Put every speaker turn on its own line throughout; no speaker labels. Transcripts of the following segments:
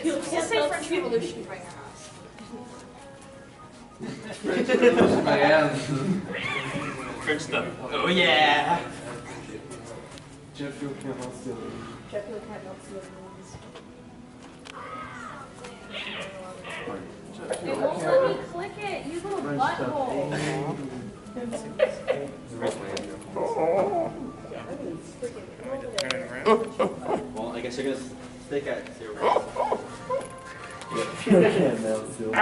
Just say French Revolution right now.
French Revolution, I am.
French stuff. Oh yeah!
Jet fuel can't melt steel.
Jet fuel can't melt steel. It won't let me click it, you little butthole.
Well, I guess you're gonna stick at 0.
Can't melt steel.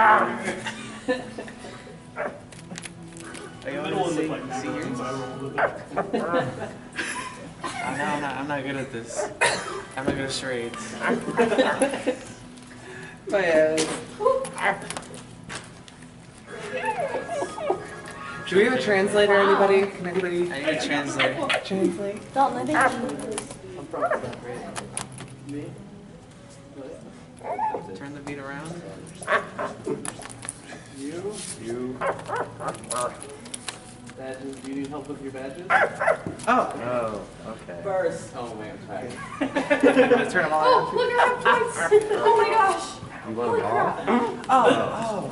I'm not good at this. I'm not good at charades.
My ass. Do we have a translator, anybody? Can anybody
I need a translator.
translate?
Dalton, I think
I'm probably not great. Me? Turn the beat around.
You.
Badges. Do you need help with your badges?
Oh, okay.
First. Oh man, I'm tired. Turn them all
oh, look at our points! Oh my gosh!
You want
Holy
a ball?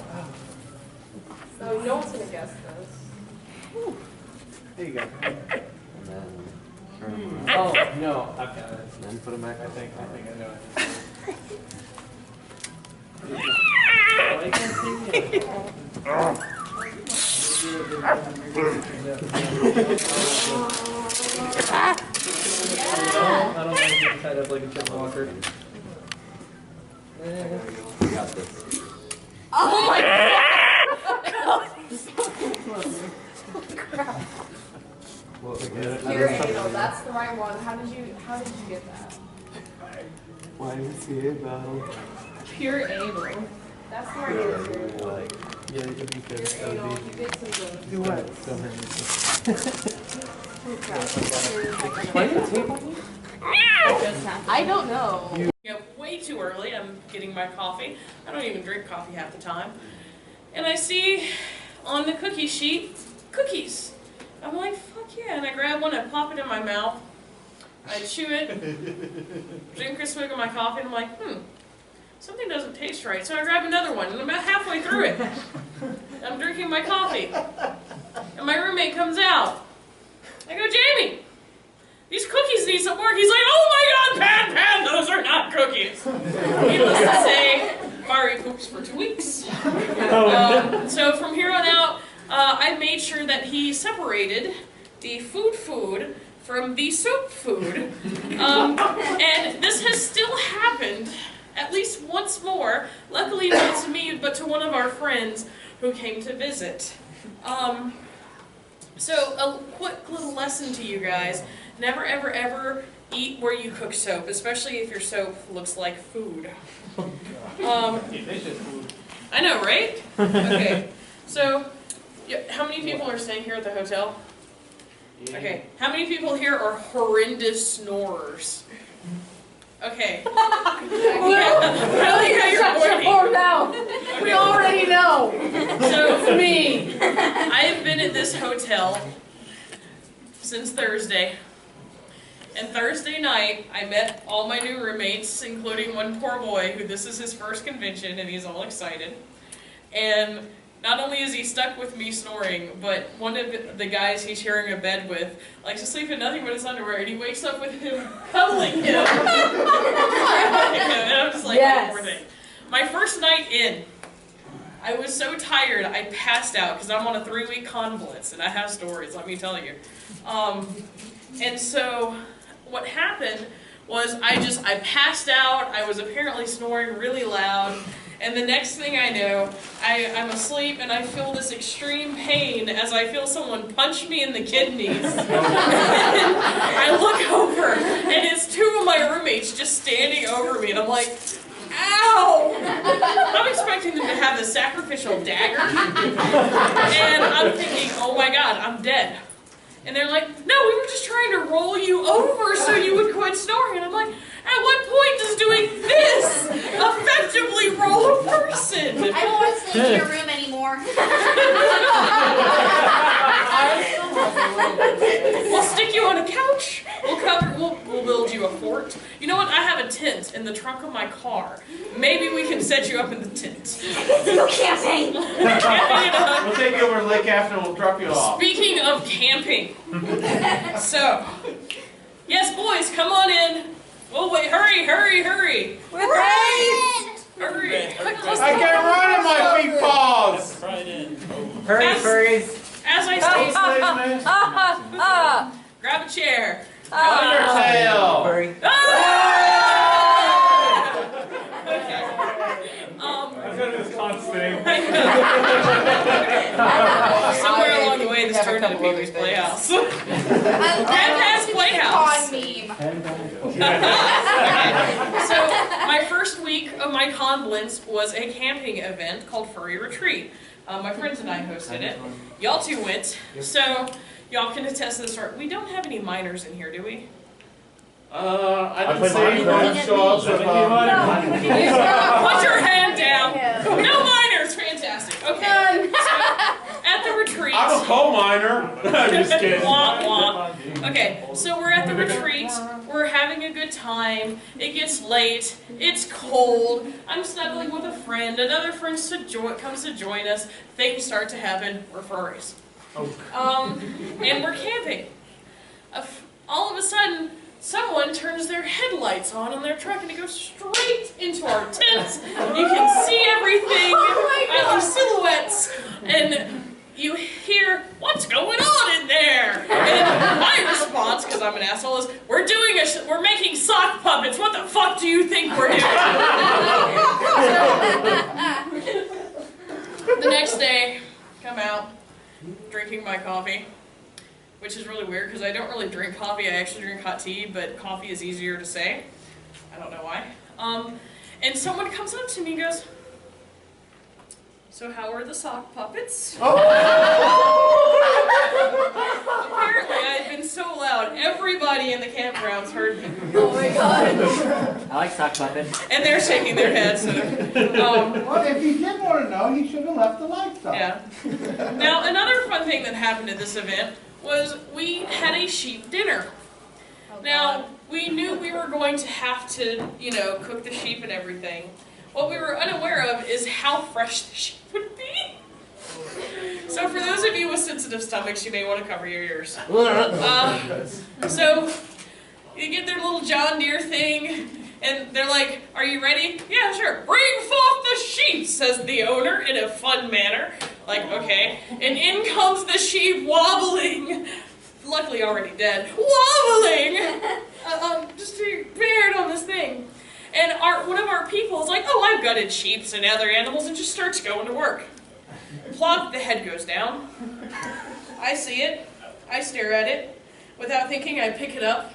crap. So no one's gonna guess this.
There you go.
And then turn them around.
Oh no, I've got it.
And then put them back.
I think I know it. I don't want to get tied up like a chip walker.
We got this.
Oh my god! Pure anal, that's the right one. How did you get that?
Why do you see it, battle?
Pure anal. That's the right answer.
Yeah, you can be good.
Pure anal, you get some good.
Do what?
I don't know.
Way too early. I'm getting my coffee. I don't even drink coffee half the time. And I see on the cookie sheet, cookies. I'm like, fuck yeah. And I grab one, I pop it in my mouth. I chew it, drink a swig of my coffee, and I'm like, something doesn't taste right. So I grab another one, and I'm about halfway through it. I'm drinking my coffee. And my roommate comes out. I go, Jamie, these cookies need some work. He's like, oh my god, Pan, those are not cookies. Needless to say, Mari poops for 2 weeks. So from here on out, I made sure that he separated the food from the soap food. And this has still happened at least once more. Luckily not to me, but to one of our friends who came to visit. So a quick little lesson to you guys. Never ever ever eat where you cook soap, especially if your soap looks like food. I know, right? Okay, so how many people are staying here at the hotel? Okay, how many people here are horrendous snorers? Okay. Really, you're pointing.
Oh no! We already know!
So, me, I have been at this hotel since Thursday. And Thursday night, I met all my new roommates, including one poor boy who this is his first convention and he's all excited. And not only is he stuck with me snoring, but one of the guys he's sharing a bed with likes to sleep in nothing but his underwear, and he wakes up with him cuddling him. And I'm just like,
yes.
Oh, poor thing. My first night in, I was so tired I passed out because I'm on a 3-week convalescence, and I have stories, let me tell you. And so what happened was I passed out. I was apparently snoring really loud. And the next thing I know, I'm asleep and I feel this extreme pain as I feel someone punch me in the kidneys. I look over and it's 2 of my roommates just standing over me and I'm like, ow! I'm expecting them to have the sacrificial dagger. And I'm thinking, oh my god, I'm dead. And they're like, no, we were just trying to roll you over so you would quit snoring. And I'm like, at what point does doing this effectively roll a person?
I don't want to stay in your room anymore.
We'll stick you on a couch. We'll build you a fort. You know what? I have a tent in in the trunk of my car. Maybe we can set you up in the tent.
Go camping!
We'll take you over to Lake Afton and we'll drop you off.
Speaking of camping, so, yes, boys, come on in. Oh, wait, hurry, hurry, hurry. Hurry.
I can't run on my feet paws!
Hurry,
As-
furries.
As I say, grab a chair.
Undertale!
Furry.
Ah! Somewhere along the way, this turned into Pee-wee's Playhouse. Grandpa's Playhouse.
meme.
So, my first week of my Conblins was a camping event called Furry Retreat. My friends and I hosted it. Y'all two went, so y'all can attest to this story. We don't have any minors in here, do we?
I didn't see anyone show up with
Put your hand down. No minors, fantastic. Okay. So, at the retreat.
I'm a coal miner. I'm just kidding.
Womp womp. Okay, so we're at the retreat. We're having a good time. It gets late. It's cold. I'm snuggling with a friend. Another friend comes to join us. Things start to happen. We're furries. And we're camping. All of a sudden, someone turns their headlights on their truck and it goes straight into our tents. You can see everything. Our silhouettes. And you hear, what's going on in there? And my response, because I'm an asshole, is, we're making sock puppets. What the fuck do you think we're doing? The next day, come out, drinking my coffee, which is really weird because I don't really drink coffee. I actually drink hot tea, but coffee is easier to say. I don't know why. And someone comes up to me and goes, so how are the sock puppets? Apparently I've been so loud, everybody in the campgrounds heard me.
Oh my god.
I like sock puppets.
And they're shaking their heads.
Well, if you did want to know, you should have left the lights on.
Yeah. Now, another fun thing that happened at this event was we had a sheep dinner. Now, we knew we were going to have to, cook the sheep and everything. What we were unaware of is how fresh the sheep would be. So for those of you with sensitive stomachs, you may want to cover your ears. So you get their little John Deere thing, and they're like, are you ready? Yeah, sure. Bring forth the sheep, says the owner in a fun manner. Like, okay. And in comes the sheep wobbling. Luckily already dead. Wobbling! Just prepared on this thing. And one of our people is like, oh, I've gutted sheep and other animals, and just starts going to work. Plop, the head goes down. I see it. I stare at it. Without thinking, I pick it up,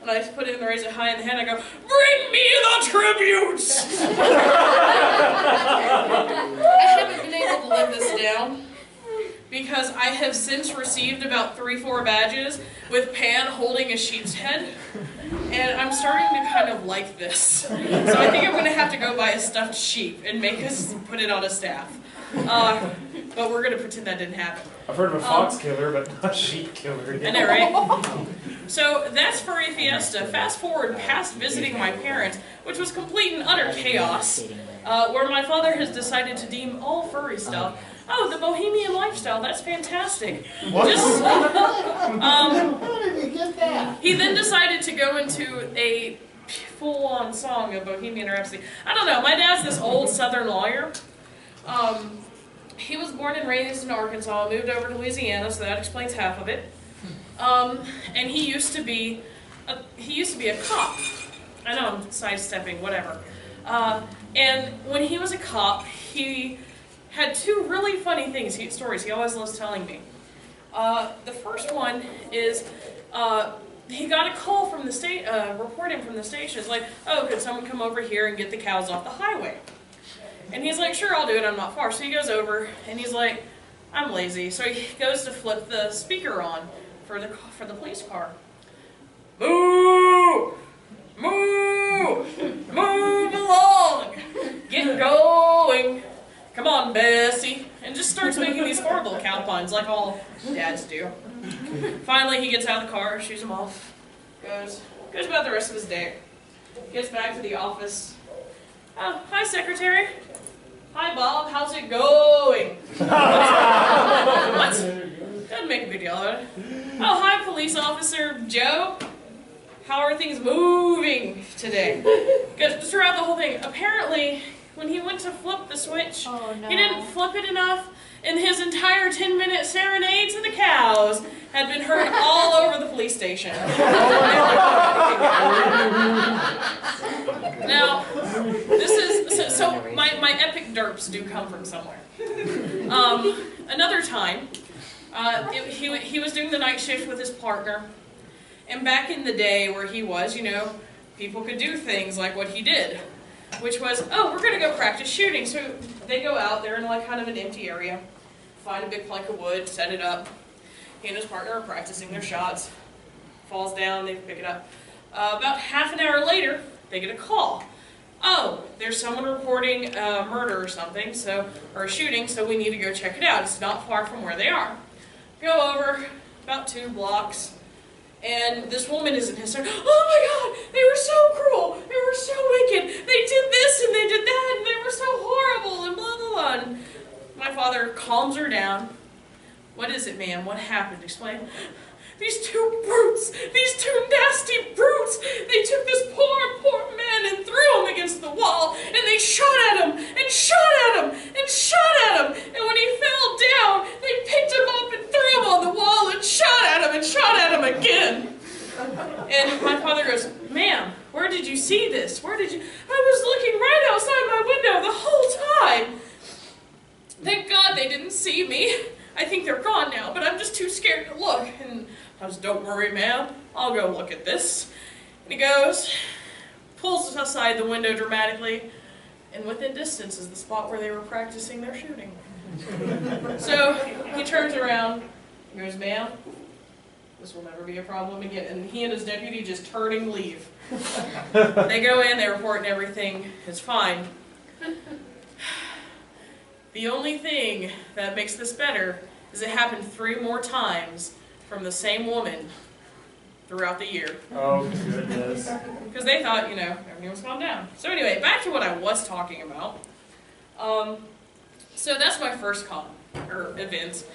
and I put it in the raise it high in the hand. I go, bring me the tributes! I haven't been able to live this down, because I have since received about 3-4 badges with Pan holding a sheep's head. And I'm starting to kind of like this. So I think I'm going to have to go buy a stuffed sheep and make us put it on a staff. But we're going to pretend that didn't happen.
I've heard of a fox killer, but not a sheep killer.
I know, right? So that's Furry Fiesta. Fast forward past visiting my parents, which was complete and utter chaos, where my father has decided to deem all furry stuff, oh, the bohemian lifestyle, that's fantastic.
How did you get that?
He then decided to go into a full-on song of Bohemian Rhapsody. I don't know, my dad's this old Southern lawyer. He was born and raised in Arkansas, moved over to Louisiana, so that explains half of it. And he used to be a cop. I know I'm sidestepping, whatever. And when he was a cop, he had 2 really funny stories he always loves telling me. The first one is he got a call from the state, reporting from the station. It's like, oh, could someone come over here and get the cows off the highway? And he's like, sure, I'll do it, I'm not far. So he goes over, and he's like, I'm lazy. So he goes to flip the speaker on for the police car. Moo! Moo! Move along! Get going! Come on, Bessie. And just starts making these horrible cow puns like all dads do. Finally, he gets out of the car, shoos him off, goes about the rest of his day. Gets back to the office. Oh, hi, secretary. Hi, Bob. How's it going? What? Doesn't make a big deal of it. Oh, hi, police officer Joe. How are things moving today? Because throughout the whole thing, apparently, when he went to flip the switch, he didn't flip it enough, and his entire 10-minute serenade to the cows had been heard all over the police station. Now, this is, so my epic derps do come from somewhere. Another time, he was doing the night shift with his partner, and back in the day where he was, you know, people could do things like what he did, which was, oh, we're gonna go practice shooting. So they go out, they're in like kind of an empty area, find a big plank of wood, set it up. He and his partner are practicing their shots. Falls down, they pick it up. About half an hour later, they get a call. Oh, there's someone reporting a murder or something, or a shooting, so we need to go check it out. It's not far from where they are. Go over, about 2 blocks, and this woman is in hysterics. Oh my God, they were so cruel, they were so wicked, they did this and they did that, and they were so horrible, and blah, blah, blah. And my father calms her down. What is it, ma'am? What happened? Explain. These 2 brutes, these 2 nasty brutes, they took this poor man and threw him against the wall, and they shot at him, and shot at him, and shot at him, and when he fell down, they picked him up and threw him on the wall, and shot at him, and shot at him again. And my father goes, ma'am, where did you see this? Where did you? I was looking right outside my window the whole time. Thank God they didn't see me. I think they're gone now, but I'm just too scared to look. And I was, don't worry, ma'am, I'll go look at this. And he goes, pulls aside the window dramatically, and within distance is the spot where they were practicing their shooting. So he turns around and goes, ma'am, this will never be a problem again. And he and his deputy just turn and leave. They go in, they report, and everything is fine. The only thing that makes this better is it happened 3 more times from the same woman throughout the year.
Oh, goodness.
Because they thought, you know, everything was calmed down. So anyway, back to what I was talking about. So that's my first event.